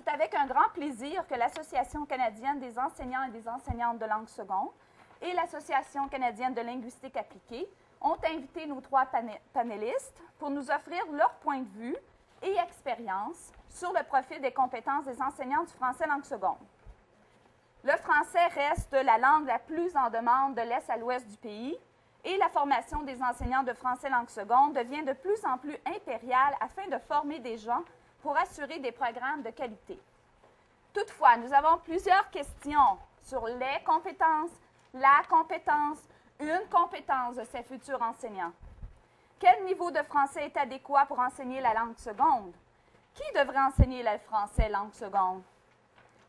c'est avec un grand plaisir que l'Association canadienne des enseignants et des enseignantes de langue seconde et l'Association canadienne de linguistique appliquée ont invité nos 3 panélistes pour nous offrir leur point de vue et expérience sur le profil des compétences des enseignants du français langue seconde. Le français reste la langue la plus en demande de l'Est à l'Ouest du pays et la formation des enseignants de français langue seconde devient de plus en plus impériale afin de former des gens pour assurer des programmes de qualité. Toutefois, nous avons plusieurs questions sur les compétences, la compétence, une compétence de ces futurs enseignants. Quel niveau de français est adéquat pour enseigner la langue seconde? Qui devrait enseigner le français langue seconde?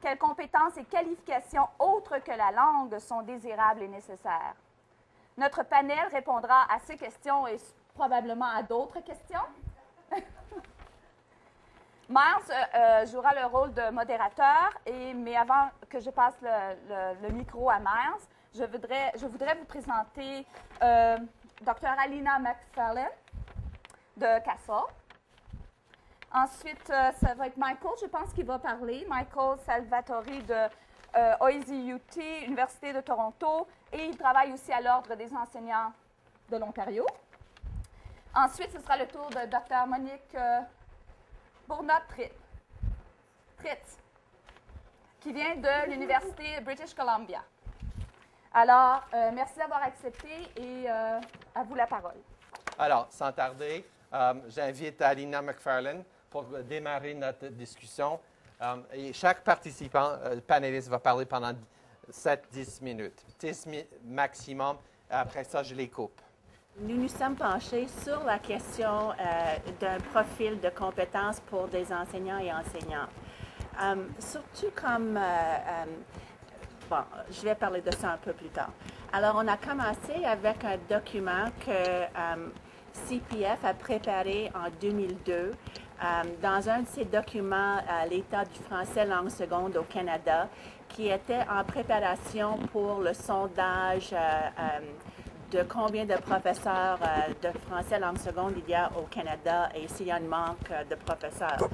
Quelles compétences et qualifications autres que la langue sont désirables et nécessaires? Notre panel répondra à ces questions et probablement à d'autres questions. Miles jouera le rôle de modérateur, mais avant que je passe le micro à Miles, je voudrais vous présenter Dr. Alina McFarlane de CASA. Ensuite, ça va être Michael, je pense qu'il va parler. Michael Salvatori de OSU-UT, Université de Toronto, et il travaille aussi à l'Ordre des enseignants de l'Ontario. Ensuite, ce sera le tour de Dr. Monique Bournott-Tritz, qui vient de l'Université British Columbia. Alors, merci d'avoir accepté et à vous la parole. Alors, sans tarder, j'invite Alina McFarlane pour démarrer notre discussion. Et chaque participant, panéliste, va parler pendant 7-10 minutes. 10 maximum. Après ça, je les coupe. Nous nous sommes penchés sur la question d'un profil de compétences pour des enseignants et enseignantes. Surtout comme... bon, je vais parler de ça un peu plus tard. Alors, on a commencé avec un document que CPF a préparé en 2002. Dans un de ces documents, l'État du français langue seconde au Canada, qui était en préparation pour le sondage de combien de professeurs de français langue seconde il y a au Canada et s'il y a un manque de professeurs.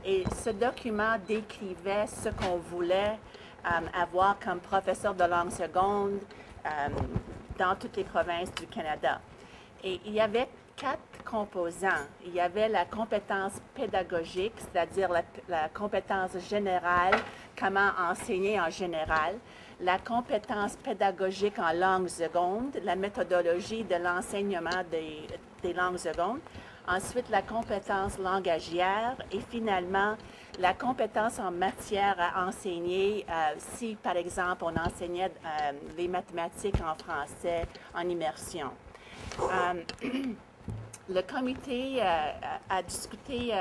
Et ce document décrivait ce qu'on voulait avoir comme professeur de langue seconde dans toutes les provinces du Canada. Et il y avait 4 composants. Il y avait la compétence pédagogique, c'est-à-dire la compétence générale, comment enseigner en général, la compétence pédagogique en langue seconde, la méthodologie de l'enseignement des langues secondes, ensuite la compétence langagière et finalement la compétence en matière à enseigner si, par exemple, on enseignait les mathématiques en français en immersion. Le comité a discuté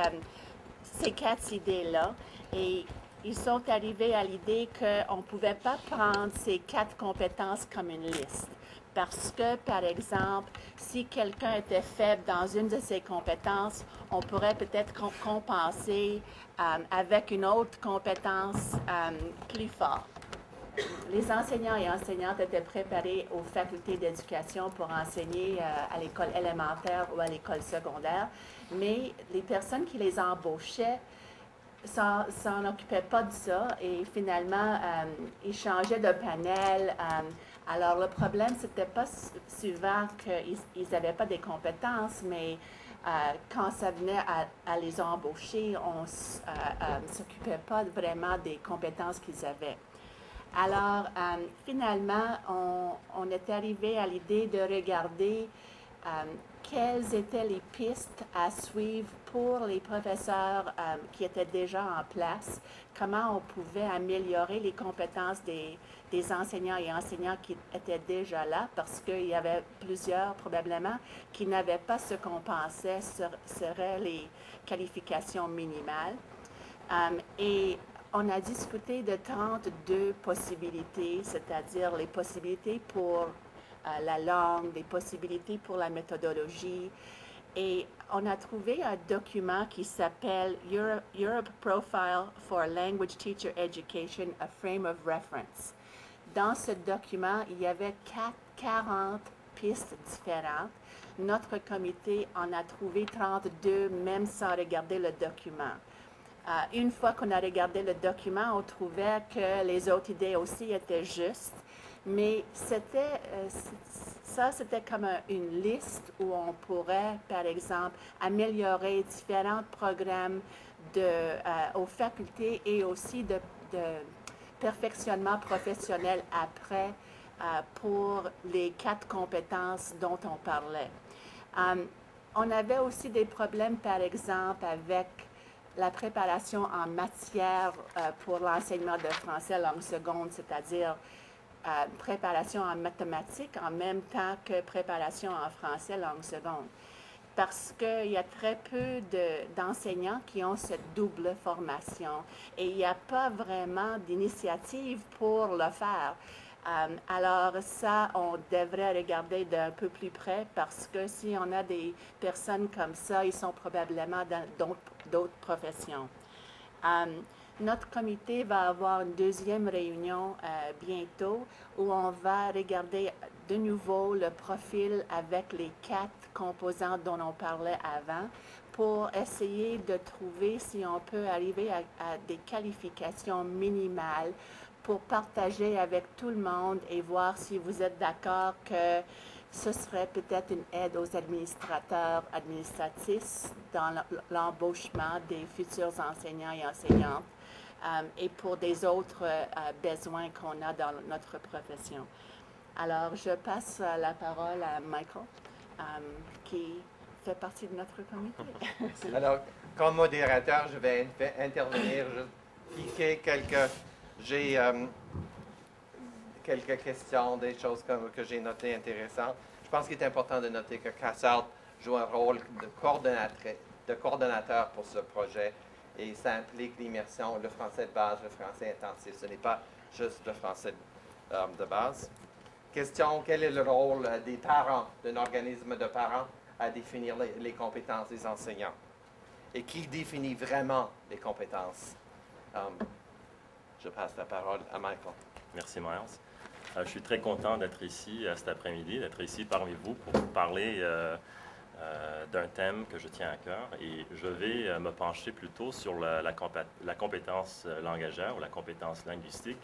ces 4 idées-là et ils sont arrivés à l'idée qu'on ne pouvait pas prendre ces 4 compétences comme une liste. Parce que, par exemple, si quelqu'un était faible dans une de ces compétences, on pourrait peut-être compenser avec une autre compétence plus forte. Les enseignants et enseignantes étaient préparés aux facultés d'éducation pour enseigner à l'école élémentaire ou à l'école secondaire, mais les personnes qui les embauchaient s'en occupaient pas de ça et finalement, ils changeaient de panel. Alors, le problème, c'était pas souvent qu'ils n'avaient pas des compétences, mais quand ça venait à les embaucher, on ne s'occupait pas vraiment des compétences qu'ils avaient. Alors, finalement, on est arrivé à l'idée de regarder quelles étaient les pistes à suivre pour les professeurs qui étaient déjà en place, comment on pouvait améliorer les compétences des enseignants et enseignants qui étaient déjà là, parce qu'il y avait plusieurs, probablement, qui n'avaient pas ce qu'on pensait seraient les qualifications minimales. Et on a discuté de 32 possibilités, c'est-à-dire les possibilités pour la langue, les possibilités pour la méthodologie. Et on a trouvé un document qui s'appelle Europe Profile for Language Teacher Education, a Frame of Reference. Dans ce document, il y avait 40 pistes différentes. Notre comité en a trouvé 32, même sans regarder le document. Une fois qu'on a regardé le document, on trouvait que les autres idées aussi étaient justes, mais c'était comme une liste où on pourrait, par exemple, améliorer différents programmes aux facultés et aussi de perfectionnement professionnel après pour les 4 compétences dont on parlait. On avait aussi des problèmes, par exemple, avec la préparation en matière pour l'enseignement de français langue seconde, c'est-à-dire préparation en mathématiques en même temps que préparation en français langue seconde. Parce qu'il y a très peu d'enseignants qui ont cette double formation et il n'y a pas vraiment d'initiative pour le faire. Alors ça, on devrait regarder d'un peu plus près parce que si on a des personnes comme ça, ils sont probablement dans d'autres professions. Notre comité va avoir une deuxième réunion bientôt où on va regarder de nouveau le profil avec les 4 composants dont on parlait avant pour essayer de trouver si on peut arriver à des qualifications minimales pour partager avec tout le monde et voir si vous êtes d'accord que ce serait peut-être une aide aux administrateurs administratifs dans l'embauchement des futurs enseignants et enseignantes et pour des autres besoins qu'on a dans notre profession. Alors, je passe la parole à Michael, qui fait partie de notre comité. Alors, comme modérateur, je vais intervenir, piquer j'ai quelques questions, des choses que j'ai notées intéressantes. Je pense qu'il est important de noter que CASALT joue un rôle de coordonnateur pour ce projet et ça implique l'immersion, le français de base, le français intensif. Ce n'est pas juste le français de base. Question, quel est le rôle des parents, d'un organisme de parents, à définir les compétences des enseignants? Et qui définit vraiment les compétences? Je passe la parole à Michael. Merci, Miles. Je suis très content d'être ici cet après-midi, d'être ici parmi vous pour vous parler d'un thème que je tiens à cœur. Et je vais me pencher plutôt sur la compétence langagière ou la compétence linguistique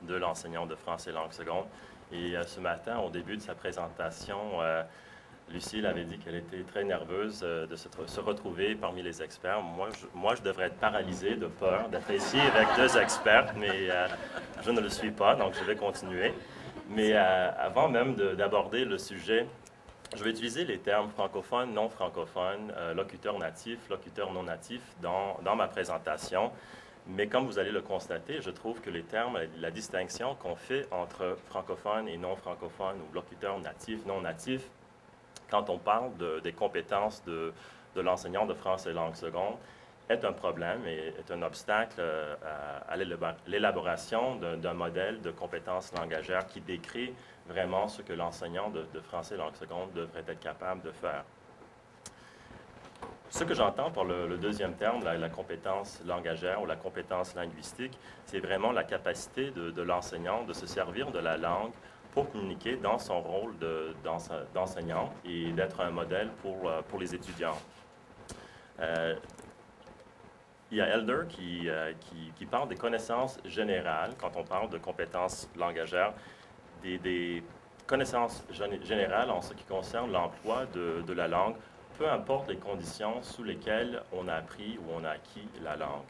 de l'enseignant de français langue seconde. Et ce matin, au début de sa présentation, Lucille avait dit qu'elle était très nerveuse de se retrouver parmi les experts. Moi, je devrais être paralysé de peur d'être ici avec 2 experts, mais je ne le suis pas, donc je vais continuer. Mais avant même d'aborder le sujet, je vais utiliser les termes francophones, non francophones, locuteur natif, locuteur non natif dans ma présentation. Mais comme vous allez le constater, je trouve que les termes, la distinction qu'on fait entre francophone et non francophone ou locuteur natif, non natif, quand on parle des compétences de l'enseignant de français langue seconde, est un problème et est un obstacle à l'élaboration d'un modèle de compétences langagières qui décrit vraiment ce que l'enseignant de français langue seconde devrait être capable de faire. Ce que j'entends par le deuxième terme, la compétence langagière ou la compétence linguistique, c'est vraiment la capacité de l'enseignant de se servir de la langue pour communiquer dans son rôle d'enseignant et d'être un modèle pour les étudiants. Il y a Elder qui parle des connaissances générales, quand on parle de compétences langagières, des connaissances générales en ce qui concerne l'emploi de la langue, peu importe les conditions sous lesquelles on a appris ou on a acquis la langue.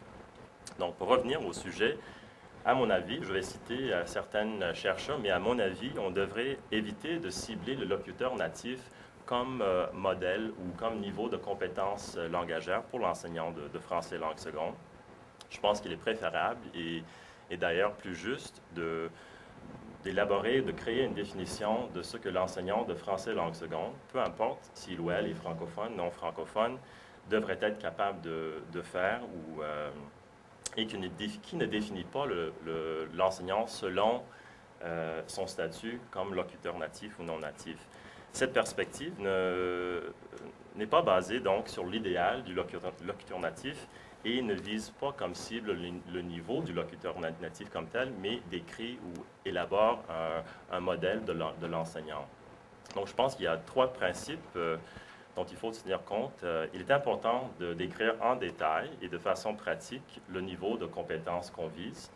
Donc, pour revenir au sujet, à mon avis, je vais citer certains chercheurs, mais à mon avis, on devrait éviter de cibler le locuteur natif comme modèle ou comme niveau de compétence langagière pour l'enseignant de français langue seconde. Je pense qu'il est préférable et d'ailleurs plus juste d'élaborer, de créer une définition de ce que l'enseignant de français langue seconde, peu importe s'il ou elle est francophone, non francophone, devrait être capable de faire et qui ne définit pas l'enseignant selon son statut comme locuteur natif ou non natif. Cette perspective n'est pas basée donc sur l'idéal du locuteur natif et ne vise pas comme cible le niveau du locuteur natif comme tel, mais décrit ou élabore un modèle de l'enseignant. Donc, je pense qu'il y a 3 principes dont il faut tenir compte. Il est important de décrire en détail et de façon pratique le niveau de compétence qu'on vise.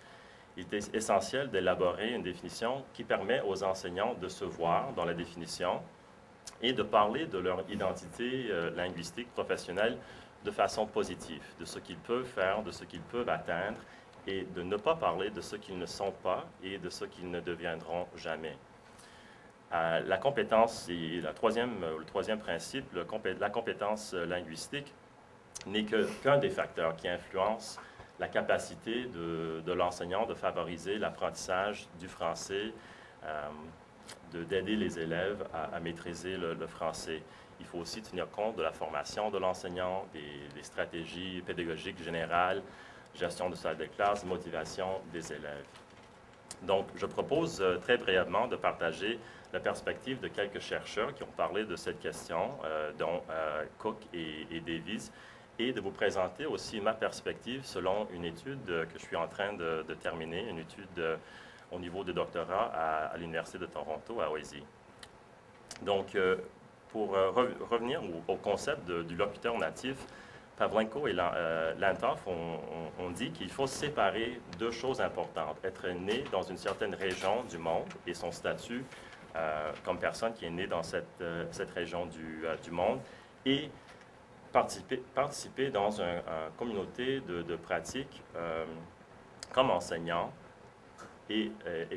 Il est essentiel d'élaborer une définition qui permet aux enseignants de se voir dans la définition et de parler de leur identité linguistique professionnelle de façon positive, de ce qu'ils peuvent faire, de ce qu'ils peuvent atteindre, et de ne pas parler de ce qu'ils ne sont pas et de ce qu'ils ne deviendront jamais. La compétence, et le troisième principe, la compétence linguistique, n'est qu'un des facteurs qui influence la capacité de l'enseignant de favoriser l'apprentissage du français, d'aider les élèves à maîtriser le français. Il faut aussi tenir compte de la formation de l'enseignant, des stratégies pédagogiques générales, gestion de salle de classe, motivation des élèves. Donc, je propose très brièvement de partager la perspective de quelques chercheurs qui ont parlé de cette question, dont Cook et Davies, et de vous présenter aussi ma perspective selon une étude que je suis en train de terminer, une étude au niveau de doctorat à l'Université de Toronto, à OSI. Donc, pour revenir au concept du locuteur natif, Pavlenko et Lantoff ont dit qu'il faut séparer deux choses importantes. Être né dans une certaine région du monde et son statut comme personne qui est née dans cette région du monde et participer dans une communauté de pratique comme enseignant et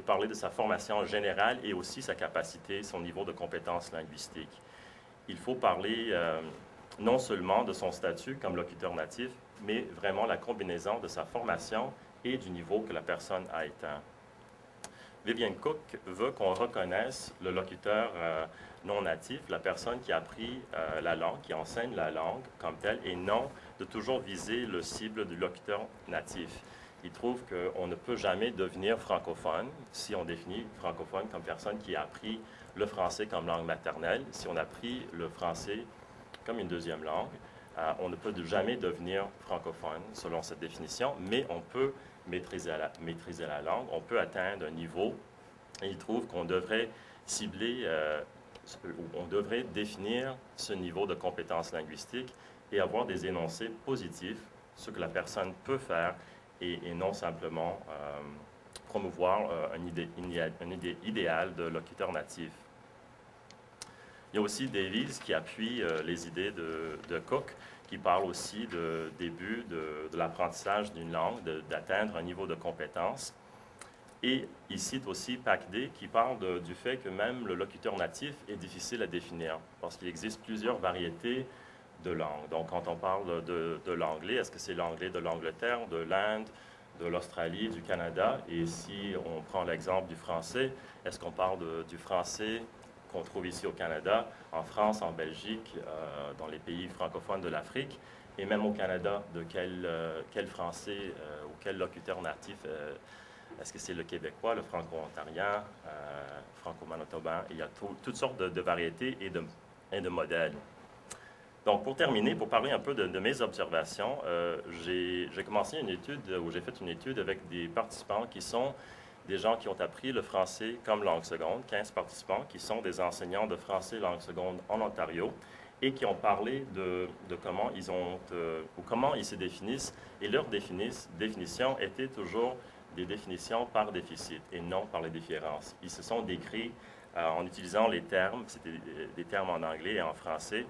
parler de sa formation générale et aussi sa capacité, son niveau de compétence linguistique. Il faut parler non seulement de son statut comme locuteur natif, mais vraiment la combinaison de sa formation et du niveau que la personne a atteint. Vivienne Cook veut qu'on reconnaisse le locuteur non natif, la personne qui a appris la langue, qui enseigne la langue comme telle, et non de toujours viser le cible du locuteur natif. Il trouve qu'on ne peut jamais devenir francophone si on définit francophone comme personne qui a appris le français comme langue maternelle. Si on a appris le français comme une deuxième langue, on ne peut jamais devenir francophone selon cette définition, mais on peut maîtriser la langue, on peut atteindre un niveau, et il trouve qu'on devrait cibler, on devrait définir ce niveau de compétence linguistique et avoir des énoncés positifs, ce que la personne peut faire, et non simplement promouvoir un idée idéale de locuteur natif. Il y a aussi Davies qui appuie les idées de Cook, qui parle aussi de début de l'apprentissage d'une langue, d'atteindre un niveau de compétence. Et il cite aussi Packday qui parle du fait que même le locuteur natif est difficile à définir, parce qu'il existe plusieurs variétés de langues. Donc, quand on parle de l'anglais, est-ce que c'est l'anglais de l'Angleterre, de l'Inde, de l'Australie, du Canada? Et si on prend l'exemple du français, est-ce qu'on parle du français qu'on trouve ici au Canada, en France, en Belgique, dans les pays francophones de l'Afrique, et même au Canada, de quel français ou quel locuteur natif, est-ce que c'est le québécois, le franco-ontarien, franco-manitobain? Il y a toutes sortes de variétés et de modèles. Donc, pour terminer, pour parler un peu de mes observations, j'ai commencé une étude, ou j'ai fait une étude avec des participants qui sont des gens qui ont appris le français comme langue seconde, 15 participants qui sont des enseignants de français langue seconde en Ontario et qui ont parlé de comment comment ils se définissent, et leur définition était toujours des définitions par déficit et non par les différences. Ils se sont décrits en utilisant les termes, c'était des termes en anglais et en français,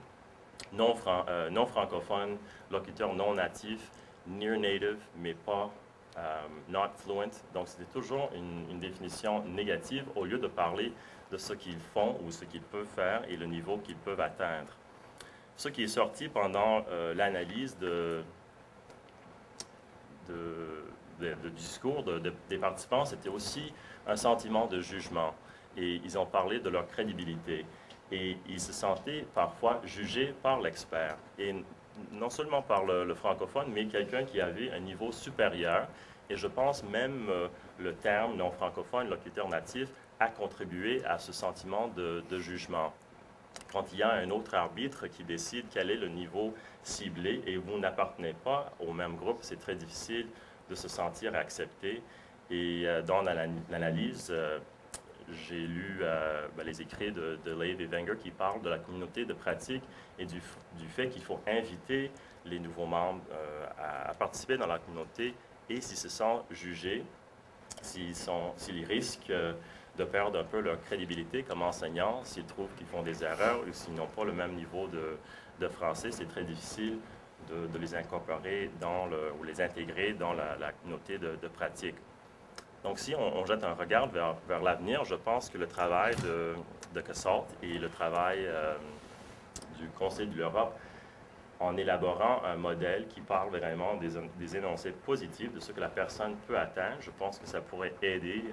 non francophone, locuteur non natif, near native, mais pas not fluent. Donc, c'était toujours une définition négative au lieu de parler de ce qu'ils font ou ce qu'ils peuvent faire et le niveau qu'ils peuvent atteindre. Ce qui est sorti pendant l'analyse du discours des participants, c'était aussi un sentiment de jugement. Et ils ont parlé de leur crédibilité. Et ils se sentaient parfois jugés par l'expert. Et non seulement par le francophone, mais quelqu'un qui avait un niveau supérieur. Et je pense même le terme non francophone, locuteur natif, a contribué à ce sentiment de jugement. Quand il y a un autre arbitre qui décide quel est le niveau ciblé et vous n'appartenez pas au même groupe, c'est très difficile de se sentir accepté. Et dans l'analyse, j'ai lu les écrits de Leib et Wenger qui parlent de la communauté de pratique et du fait qu'il faut inviter les nouveaux membres à participer dans la communauté et s'ils se sentent jugés, s'ils risquent de perdre un peu leur crédibilité comme enseignants, s'ils trouvent qu'ils font des erreurs ou s'ils n'ont pas le même niveau de français, c'est très difficile de les incorporer ou les intégrer dans la communauté de pratique. Donc, si on jette un regard vers l'avenir, je pense que le travail de CASALT et le travail du Conseil de l'Europe en élaborant un modèle qui parle vraiment des énoncés positifs de ce que la personne peut atteindre, je pense que ça pourrait aider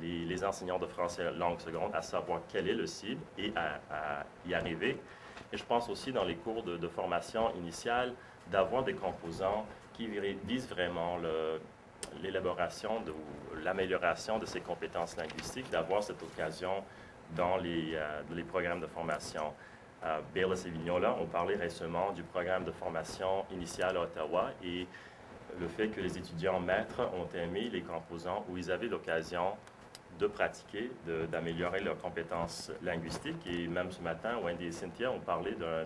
les enseignants de français langue seconde à savoir quel est le cible et à y arriver. Et je pense aussi dans les cours de formation initiale d'avoir des composants qui visent vraiment l'élaboration ou l'amélioration de ces compétences linguistiques, d'avoir cette occasion dans les programmes de formation. Baylis et Vignola ont parlé récemment du programme de formation initiale à Ottawa et le fait que les étudiants maîtres ont aimé les composants où ils avaient l'occasion de pratiquer, d'améliorer leurs compétences linguistiques. Et même ce matin, Wendy et Cynthia ont parlé d'un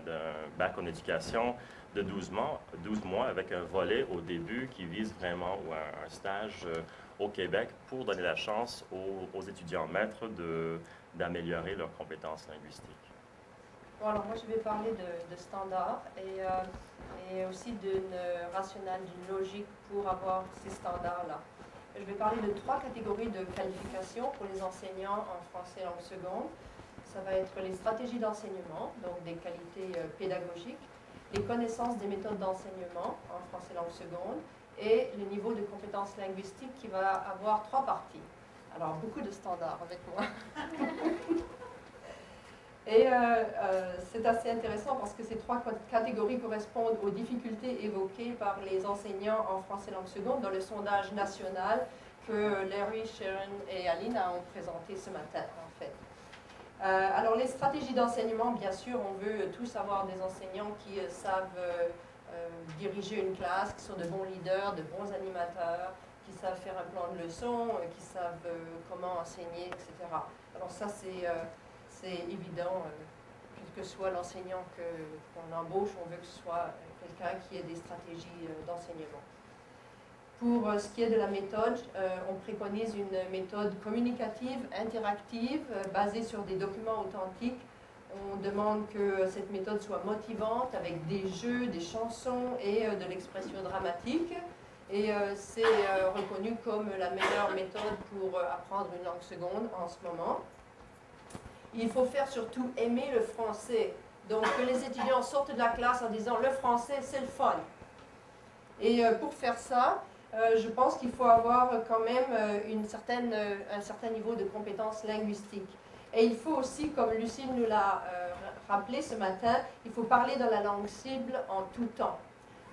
bac en éducation de 12 mois avec un volet au début qui vise vraiment un stage au Québec pour donner la chance aux étudiants maîtres d'améliorer leurs compétences linguistiques. Bon, alors moi je vais parler de standards et aussi d'une rationale, d'une logique pour avoir ces standards-là. Je vais parler de 3 catégories de qualifications pour les enseignants en français langue seconde. Ça va être les stratégies d'enseignement, donc des qualités pédagogiques, les connaissances des méthodes d'enseignement en français langue seconde et le niveau de compétences linguistiques qui va avoir 3 parties. Alors, beaucoup de standards avec moi. Et c'est assez intéressant parce que ces 3 catégories correspondent aux difficultés évoquées par les enseignants en français langue seconde dans le sondage national que Larry, Sharon et Alina ont présenté ce matin, en fait. Alors, les stratégies d'enseignement, bien sûr, on veut tous avoir des enseignants qui savent diriger une classe, qui sont de bons leaders, de bons animateurs, qui savent faire un plan de leçon, qui savent comment enseigner, etc. Alors ça, c'est évident, quel que soit l'enseignant qu'on embauche, on veut que ce soit quelqu'un qui ait des stratégies d'enseignement. Pour ce qui est de la méthode, on préconise une méthode communicative, interactive, basée sur des documents authentiques. On demande que cette méthode soit motivante, avec des jeux, des chansons et de l'expression dramatique. Et c'est reconnu comme la meilleure méthode pour apprendre une langue seconde en ce moment. Il faut faire surtout aimer le français. Donc que les étudiants sortent de la classe en disant « le français, c'est le fun ». Et pour faire ça, je pense qu'il faut avoir quand même un certain niveau de compétences linguistiques. Et il faut aussi, comme Lucille nous l'a rappelé ce matin, il faut parler dans la langue cible en tout temps.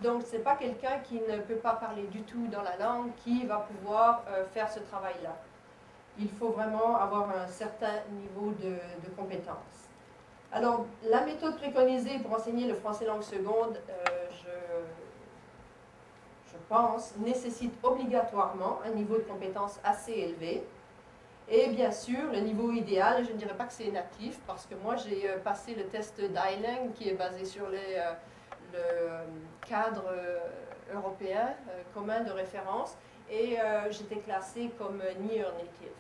Donc, ce n'est pas quelqu'un qui ne peut pas parler du tout dans la langue qui va pouvoir faire ce travail-là. Il faut vraiment avoir un certain niveau de compétences. Alors, la méthode préconisée pour enseigner le français langue seconde, je pense, nécessite obligatoirement un niveau de compétence assez élevé. Et bien sûr, le niveau idéal, je ne dirais pas que c'est natif, parce que moi j'ai passé le test d'Eiling qui est basé sur le cadre européen commun de référence, et j'étais classée comme near native.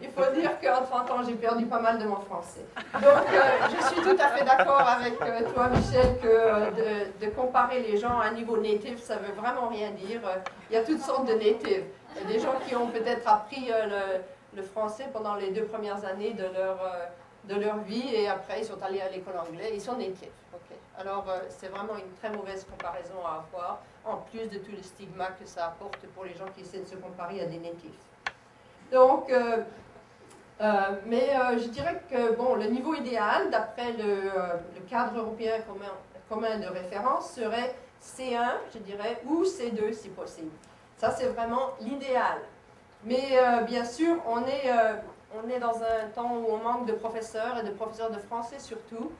Il faut dire qu'en 30 ans, j'ai perdu pas mal de mon français. Donc, je suis tout à fait d'accord avec toi, Michel, que de comparer les gens à un niveau native, ça ne veut vraiment rien dire. Il y a toutes sortes de natives. Il y a des gens qui ont peut-être appris le français pendant les 2 premières années de leur vie et après, ils sont allés à l'école anglaise. Ils sont natifs. Okay. Alors, c'est vraiment une très mauvaise comparaison à avoir, en plus de tous les stigmas que ça apporte pour les gens qui essaient de se comparer à des natifs. Donc, je dirais que bon, le niveau idéal, d'après le cadre européen commun de référence, serait C1, je dirais, ou C2 si possible. Ça, c'est vraiment l'idéal. Mais bien sûr, on est dans un temps où on manque de professeurs et de professeurs de français surtout.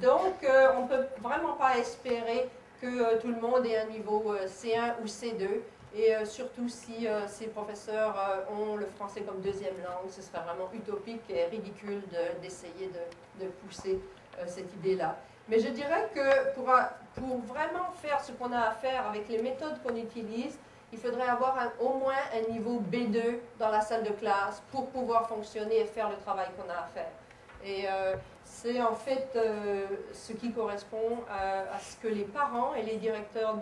Donc, on ne peut vraiment pas espérer que tout le monde ait un niveau C1 ou C2. Et surtout si ces professeurs ont le français comme deuxième langue, ce serait vraiment utopique et ridicule d'essayer de pousser cette idée-là. Mais je dirais que pour vraiment faire ce qu'on a à faire avec les méthodes qu'on utilise, il faudrait avoir au moins un niveau B2 dans la salle de classe pour pouvoir fonctionner et faire le travail qu'on a à faire. Et c'est en fait ce qui correspond à ce que les parents et les directeurs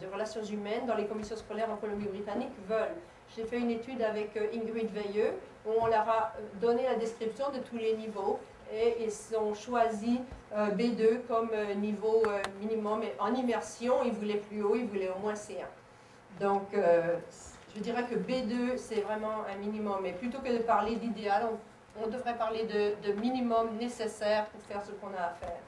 de relations humaines dans les commissions scolaires en Colombie-Britannique veulent. J'ai fait une étude avec Ingrid Veilleux où on leur a donné la description de tous les niveaux et ils ont choisi B2 comme niveau minimum. Et en immersion, ils voulaient plus haut, ils voulaient au moins C1. Donc, je dirais que B2, c'est vraiment un minimum. Et plutôt que de parler d'idéal, on devrait parler de minimum nécessaire pour faire ce qu'on a à faire.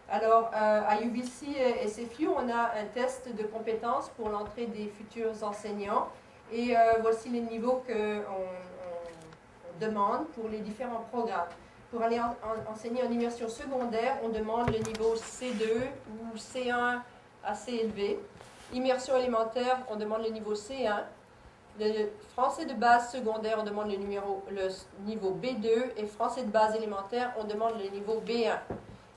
Alors, à UBC et SFU, on a un test de compétences pour l'entrée des futurs enseignants. Et voici les niveaux qu'on demande pour les différents programmes. Pour aller enseigner en immersion secondaire, on demande le niveau C2 ou C1 assez élevé. Immersion élémentaire, on demande le niveau C1. Le français de base secondaire, on demande le niveau B2. Et français de base élémentaire, on demande le niveau B1.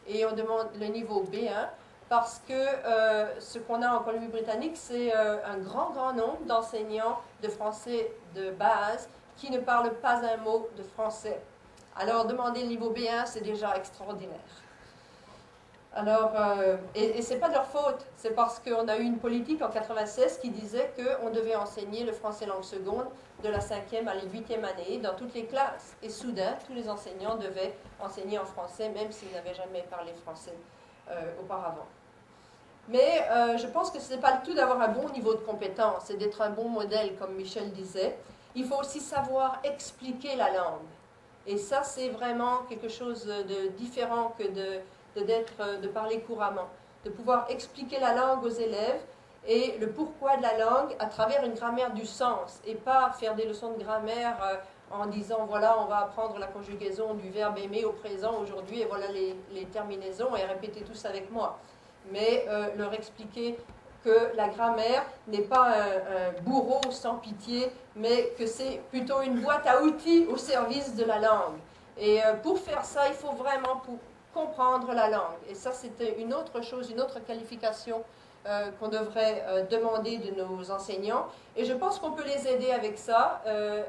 Et on demande le niveau B1 parce que ce qu'on a en Colombie-Britannique, c'est un grand nombre d'enseignants de français de base qui ne parlent pas un mot de français. Alors, demander le niveau B1, c'est déjà extraordinaire. Alors, et ce n'est pas de leur faute, c'est parce qu'on a eu une politique en 1996 qui disait qu'on devait enseigner le français langue seconde de la 5e à la 8e année dans toutes les classes. Et soudain, tous les enseignants devaient enseigner en français, même s'ils n'avaient jamais parlé français auparavant. Mais je pense que ce n'est pas le tout d'avoir un bon niveau de compétence et d'être un bon modèle, comme Michel disait. Il faut aussi savoir expliquer la langue. Et ça, c'est vraiment quelque chose de différent que de parler couramment. De pouvoir expliquer la langue aux élèves et le pourquoi de la langue à travers une grammaire du sens. Et pas faire des leçons de grammaire en disant, voilà, on va apprendre la conjugaison du verbe aimer au présent aujourd'hui et voilà les terminaisons et répéter tout ça avec moi. Mais leur expliquer que la grammaire n'est pas un bourreau sans pitié, mais que c'est plutôt une boîte à outils au service de la langue. Et pour faire ça, il faut vraiment comprendre la langue. Et ça, c'était une autre chose, une autre qualification qu'on devrait demander de nos enseignants. Et je pense qu'on peut les aider avec ça.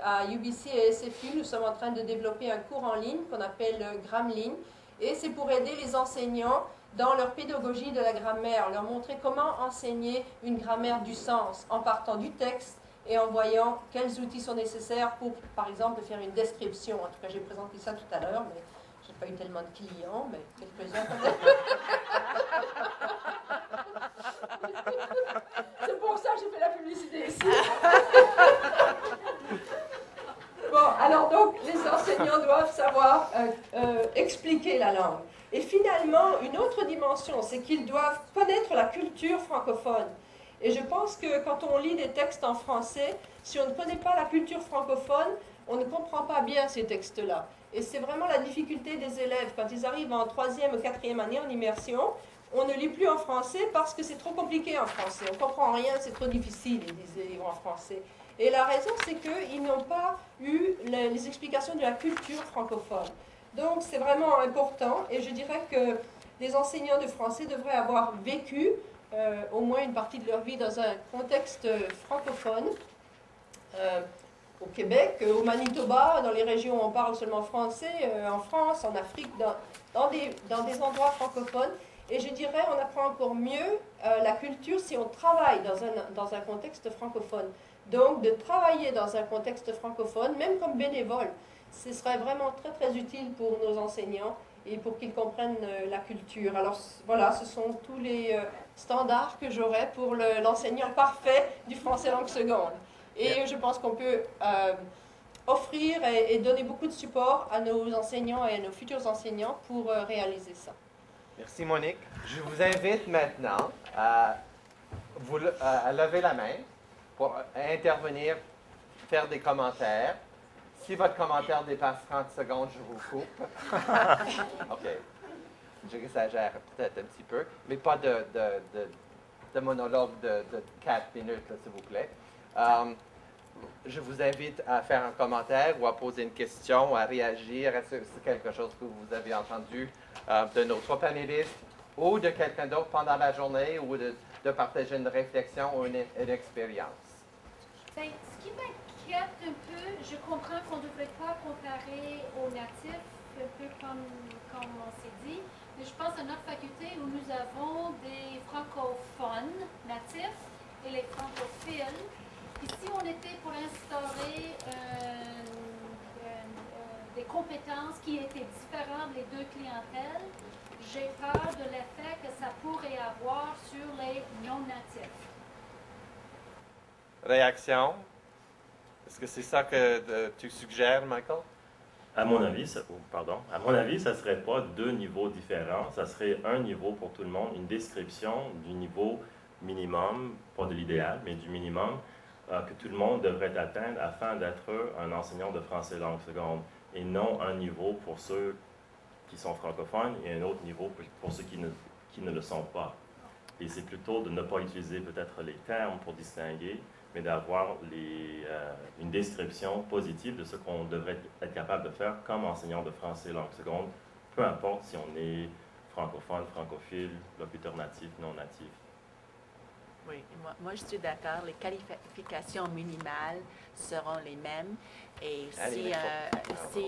À UBC et SFU, nous sommes en train de développer un cours en ligne qu'on appelle Gramline. Et c'est pour aider les enseignants dans leur pédagogie de la grammaire, leur montrer comment enseigner une grammaire du sens en partant du texte et en voyant quels outils sont nécessaires pour, par exemple, faire une description. En tout cas, j'ai présenté ça tout à l'heure, mais je n'ai pas eu tellement de clients, mais quelques-uns quand même. C'est pour ça que j'ai fait la publicité ici. Bon, alors donc, les enseignants doivent savoir expliquer la langue. Et finalement, une autre dimension, c'est qu'ils doivent connaître la culture francophone. Et je pense que quand on lit des textes en français, si on ne connaît pas la culture francophone, on ne comprend pas bien ces textes-là. Et c'est vraiment la difficulté des élèves. Quand ils arrivent en 3e ou 4e année en immersion, on ne lit plus en français parce que c'est trop compliqué en français. On ne comprend rien, c'est trop difficile, ils disent les livres en français. Et la raison, c'est qu'ils n'ont pas eu les explications de la culture francophone. Donc, c'est vraiment important. Et je dirais que les enseignants de français devraient avoir vécu au moins une partie de leur vie dans un contexte francophone. Au Québec, au Manitoba, dans les régions où on parle seulement français, en France, en Afrique, dans des endroits francophones. Et je dirais, on apprend encore mieux la culture si on travaille dans un contexte francophone. Donc, de travailler dans un contexte francophone, même comme bénévole, ce serait vraiment très, très utile pour nos enseignants et pour qu'ils comprennent la culture. Alors, voilà, ce sont tous les standards que j'aurais pour l'enseignant parfait du français langue seconde. Et je pense qu'on peut offrir et donner beaucoup de support à nos enseignants et à nos futurs enseignants pour réaliser ça. Merci, Monique. Je vous invite maintenant à lever la main pour intervenir, faire des commentaires. Si votre commentaire dépasse 30 secondes, je vous coupe. OK. J'exagère peut-être un petit peu, mais pas de de monologue de 4 minutes, s'il vous plaît. Je vous invite à faire un commentaire ou à poser une question, à réagir à quelque chose que vous avez entendu de nos 3 panélistes ou de quelqu'un d'autre pendant la journée ou de partager une réflexion ou une expérience. Bien, ce qui m'inquiète un peu, je comprends qu'on ne devrait pas comparer aux natifs, un peu comme on s'est dit, mais je pense à notre faculté où nous avons des francophones natifs et les francophiles. Et si on était pour instaurer des compétences qui étaient différentes des deux clientèles, j'ai peur de l'effet que ça pourrait avoir sur les non-natifs. Réaction? Est-ce que c'est ça que tu suggères, Michael? À mon avis, ça ne serait pas 2 niveaux différents. Ça serait un niveau pour tout le monde, une description du niveau minimum, pas de l'idéal, mais du minimum, que tout le monde devrait atteindre afin d'être un enseignant de français langue seconde, et non un niveau pour ceux qui sont francophones et un autre niveau pour ceux qui ne le sont pas. Et c'est plutôt de ne pas utiliser peut-être les termes pour distinguer, mais d'avoir une description positive de ce qu'on devrait être capable de faire comme enseignant de français langue seconde, peu importe si on est francophone, francophile, locuteur natif, non natif. Oui, moi je suis d'accord. Les qualifications minimales seront les mêmes. Et si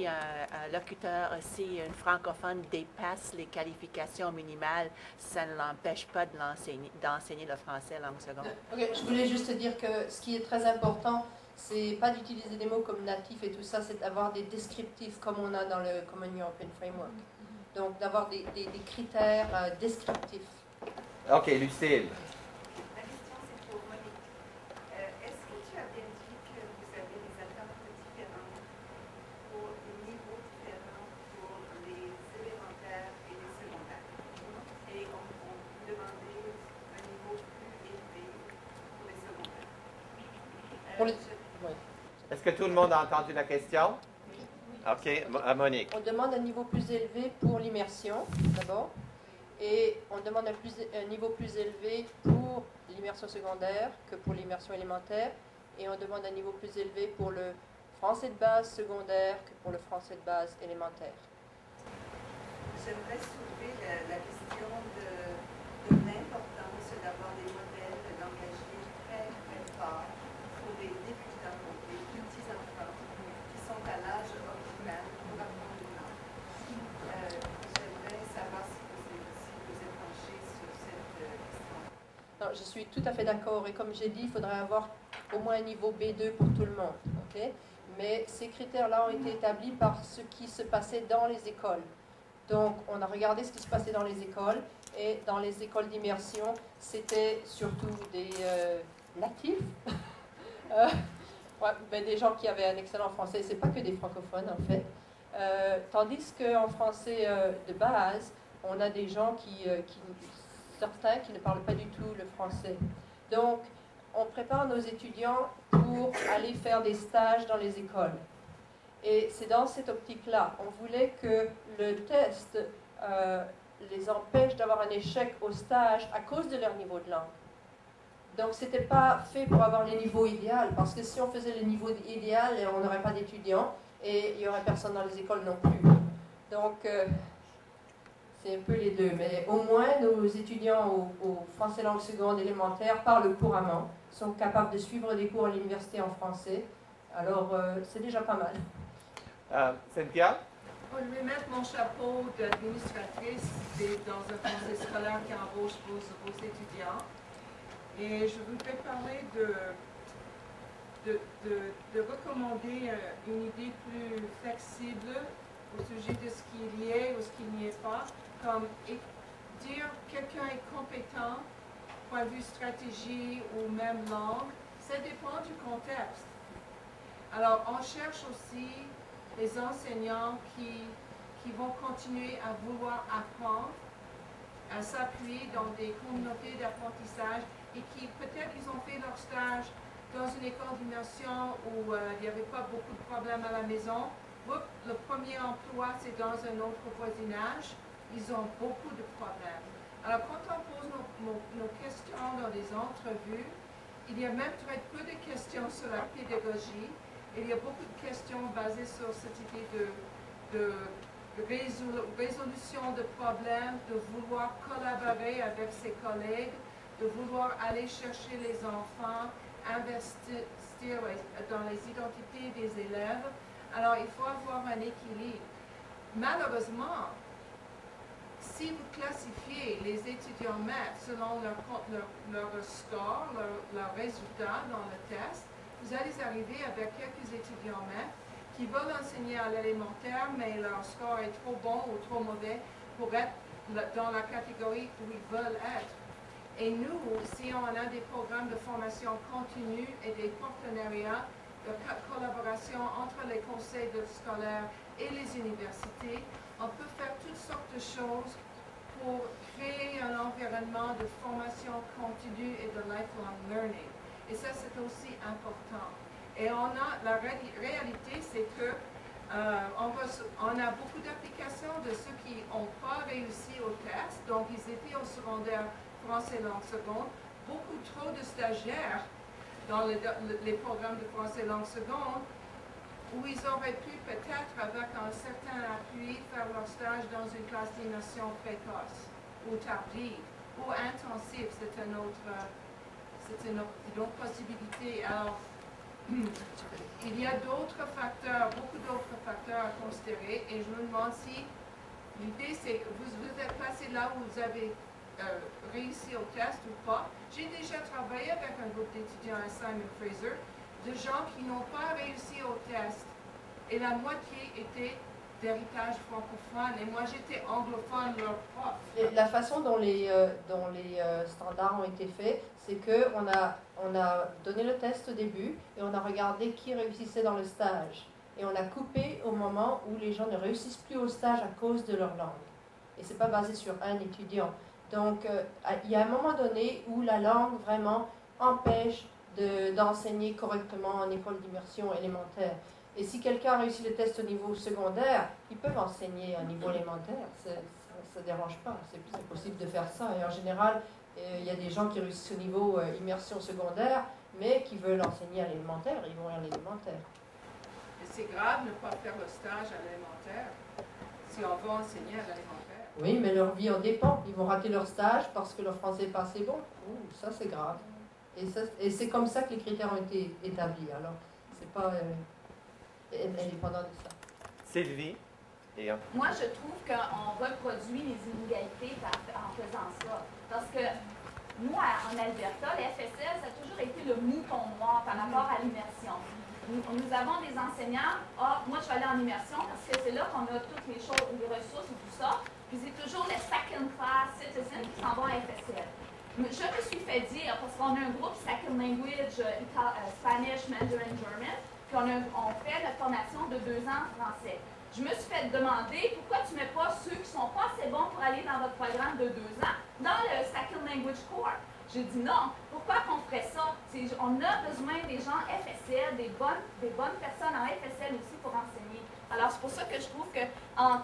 un locuteur, si un francophone dépasse les qualifications minimales, ça ne l'empêche pas d'enseigner le français langue seconde. Okay, je voulais juste te dire que ce qui est très important, c'est pas d'utiliser des mots comme natif et tout ça, c'est d'avoir des descriptifs comme on a dans le Common European Framework. Donc d'avoir des critères descriptifs. OK, Lucille. Est-ce que tout le monde a entendu la question? OK, Monique. On demande un niveau plus élevé pour l'immersion, d'abord, et on demande un niveau plus élevé pour l'immersion secondaire que pour l'immersion élémentaire, et on demande un niveau plus élevé pour le français de base secondaire que pour le français de base élémentaire. J'aimerais soulever la question de l'importance d'avoir des modèles langagiers très, très forts pour les débutants, les petits enfants qui sont à l'âge optimal pour apprendre une langue. J'aimerais savoir si vous êtes penché sur cette question. Non, je suis tout à fait d'accord, et comme j'ai dit, il faudrait avoir au moins un niveau B2 pour tout le monde. Okay? Mais ces critères-là ont été établis par ce qui se passait dans les écoles. Donc, on a regardé ce qui se passait dans les écoles, et dans les écoles d'immersion, c'était surtout des natifs, des gens qui avaient un excellent français. C'est pas que des francophones, en fait. Tandis qu'en français de base, on a des gens certains qui ne parlent pas du tout le français. Donc, on prépare nos étudiants pour aller faire des stages dans les écoles. Et c'est dans cette optique-là. On voulait que le test les empêche d'avoir un échec au stage à cause de leur niveau de langue. Donc, ce n'était pas fait pour avoir les niveaux idéaux, parce que si on faisait le niveau idéal, on n'aurait pas d'étudiants et il n'y aurait personne dans les écoles non plus. Donc, c'est un peu les deux. Mais au moins, nos étudiants au français langue seconde élémentaire parlent couramment, sont capables de suivre des cours à l'université en français. Alors, c'est déjà pas mal. Cynthia? Je vais mettre mon chapeau d'administratrice dans un conseil scolaire qui embauche vos étudiants. Et je voudrais parler de recommander une idée plus flexible au sujet de ce qu'il y est ou ce qu'il n'y est pas, comme dire quelqu'un est compétent, point de vue stratégie ou même langue, ça dépend du contexte. Alors, on cherche aussi les enseignants qui vont continuer à vouloir apprendre, à s'appuyer dans des communautés d'apprentissage et qui peut-être ils ont fait leur stage dans une école d'immersion où il n'y avait pas beaucoup de problèmes à la maison. Le premier emploi, c'est dans un autre voisinage. Ils ont beaucoup de problèmes. Alors, quand on pose nos questions dans des entrevues, il y a même très peu de questions sur la pédagogie. Il y a beaucoup de questions basées sur cette idée de résolution de problèmes, de vouloir collaborer avec ses collègues, de vouloir aller chercher les enfants, investir dans les identités des élèves. Alors, il faut avoir un équilibre. Malheureusement, si vous classifiez les étudiants maths selon leur score, leurs résultats dans le test, vous allez arriver avec quelques étudiants maths qui veulent enseigner à l'élémentaire, mais leur score est trop bon ou trop mauvais pour être dans la catégorie où ils veulent être. Et nous, si on a des programmes de formation continue et des partenariats de collaboration entre les conseils scolaires et les universités, on peut faire toutes sortes de choses pour créer un environnement de formation continue et de lifelong learning. Et ça, c'est aussi important. Et la réalité, c'est que on a beaucoup d'applications de ceux qui n'ont pas réussi au test, donc ils étaient au secondaire français langue seconde, beaucoup trop de stagiaires dans les programmes de français langue seconde, où ils auraient pu peut-être, avec un certain appui, faire leur stage dans une classe d'immersion précoce, ou tardive, ou intensive, c'est une autre possibilité. Alors, il y a d'autres facteurs, beaucoup d'autres facteurs à considérer, et je me demande si l'idée c'est que vous êtes placé là où vous avez réussi au test ou pas. J'ai déjà travaillé avec un groupe d'étudiants à Simon Fraser, de gens qui n'ont pas réussi au test, et la moitié était d'héritage francophone, et moi j'étais anglophone, leur prof. La façon dont les standards ont été faits, c'est qu'on a donné le test au début et on a regardé qui réussissait dans le stage. Et on a coupé au moment où les gens ne réussissent plus au stage à cause de leur langue. Et ce n'est pas basé sur un étudiant. Donc, il y a un moment donné où la langue vraiment empêche d'enseigner correctement en école d'immersion élémentaire. Et si quelqu'un réussit le test au niveau secondaire, ils peuvent enseigner à niveau élémentaire. Ça ne dérange pas. C'est possible de faire ça. Et en général, il y a des gens qui réussissent au niveau immersion secondaire, mais qui veulent enseigner à l'élémentaire. Ils vont à l'élémentaire. Et c'est grave de ne pas faire le stage à l'élémentaire si on veut enseigner à l'élémentaire. Oui, mais leur vie en dépend. Ils vont rater leur stage parce que leur français n'est pas assez bon. Ça, c'est grave. Et c'est comme ça que les critères ont été établis. Alors, c'est pas indépendant de ça. Sylvie? Moi, je trouve qu'on reproduit les inégalités en faisant ça. Parce que nous, en Alberta, les FSL, ça a toujours été le mouton noir par rapport à l'immersion. Nous avons des enseignants, moi je vais aller en immersion parce que c'est là qu'on a toutes les choses, les ressources et tout ça. Puis c'est toujours les second class citizens qui s'en vont à FSL. Je me suis fait dire, parce qu'on a un groupe second language, Spanish, Mandarin, German, puis on fait notre formation de 2 ans en français. Je me suis fait demander pourquoi tu ne mets pas ceux qui ne sont pas assez bons pour aller dans votre programme de 2 ans dans le second language core. J'ai dit non, pourquoi qu'on ferait ça? On a besoin des gens FSL, des bonnes personnes en FSL aussi pour enseigner. Alors c'est pour ça que je trouve qu'en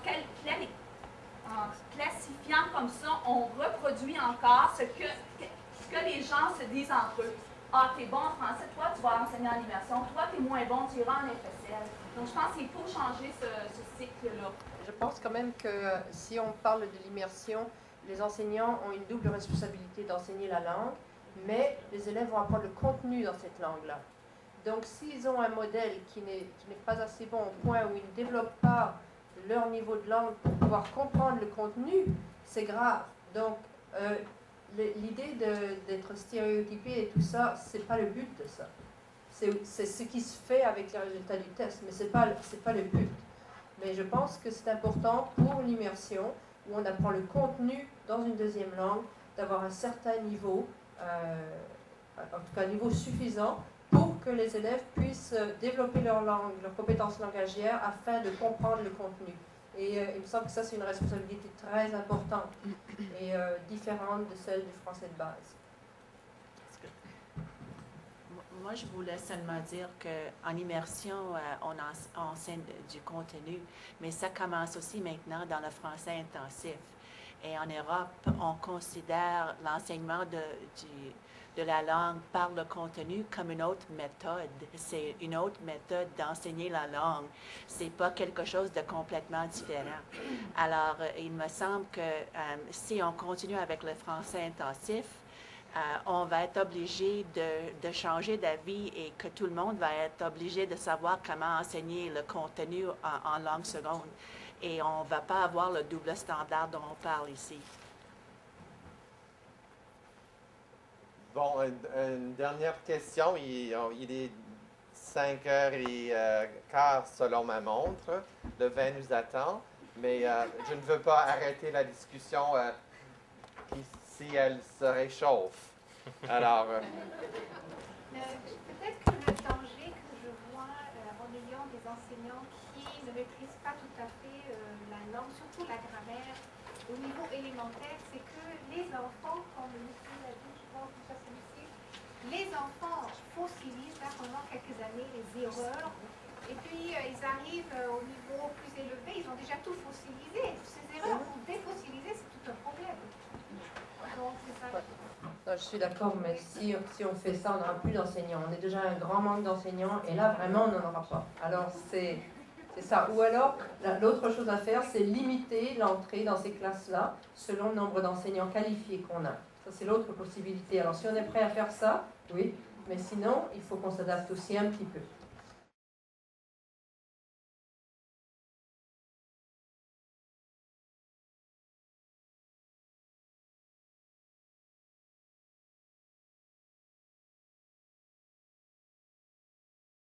classifiant comme ça, on reproduit encore ce que les gens se disent entre eux. Ah, t'es bon en français, toi tu vas enseigner en immersion, toi t'es moins bon, tu iras en FSL. Donc je pense qu'il faut changer ce cycle-là. Je pense quand même que si on parle de l'immersion, les enseignants ont une double responsabilité d'enseigner la langue, mais les élèves vont apprendre le contenu dans cette langue-là. Donc s'ils ont un modèle qui n'est pas assez bon au point où ils ne développent pas leur niveau de langue pour pouvoir comprendre le contenu, c'est grave. Donc l'idée d'être stéréotypé et tout ça, c'est pas le but de ça. C'est ce qui se fait avec les résultats du test, mais c'est pas le but. Mais je pense que c'est important pour l'immersion, où on apprend le contenu dans une deuxième langue, d'avoir un certain niveau, en tout cas un niveau suffisant, pour que les élèves puissent développer leur langue, leurs compétences langagières, afin de comprendre le contenu. Et il me semble que ça, c'est une responsabilité très importante et différente de celle du français de base. Moi, je voulais seulement dire qu'en immersion, on enseigne du contenu, mais ça commence aussi maintenant dans le français intensif. Et en Europe, on considère l'enseignement de la langue par le contenu comme une autre méthode. C'est une autre méthode d'enseigner la langue. C'est pas quelque chose de complètement différent. Alors, il me semble que si on continue avec le français intensif, on va être obligé de changer d'avis et que tout le monde va être obligé de savoir comment enseigner le contenu en langue seconde. Et on ne va pas avoir le double standard dont on parle ici. Bon, une dernière question. Il est 5h15 selon ma montre. Le vin nous attend, mais je ne veux pas arrêter la discussion si elle se réchauffe. Alors... Peut-être que le danger que je vois en ayant des enseignants qui ne maîtrisent pas tout à fait la langue, surtout la grammaire, au niveau élémentaire, c'est que les enfants, comme Lucie l'a dit, je pense que ça c'est Lucie, les enfants fossilisent là, pendant quelques années les erreurs, et puis ils arrivent au niveau plus élevé, ils ont déjà tout fossilisé. Ces erreurs pour défossiliser, c'est tout un problème. Donc c'est ça. Non, je suis d'accord, mais si on fait ça, on n'aura plus d'enseignants. On est déjà un grand manque d'enseignants, et là, vraiment, on n'en aura pas. Alors, c'est ça. Ou alors, l'autre chose à faire, c'est limiter l'entrée dans ces classes-là selon le nombre d'enseignants qualifiés qu'on a. Ça, c'est l'autre possibilité. Alors, si on est prêt à faire ça, oui, mais sinon, il faut qu'on s'adapte aussi un petit peu.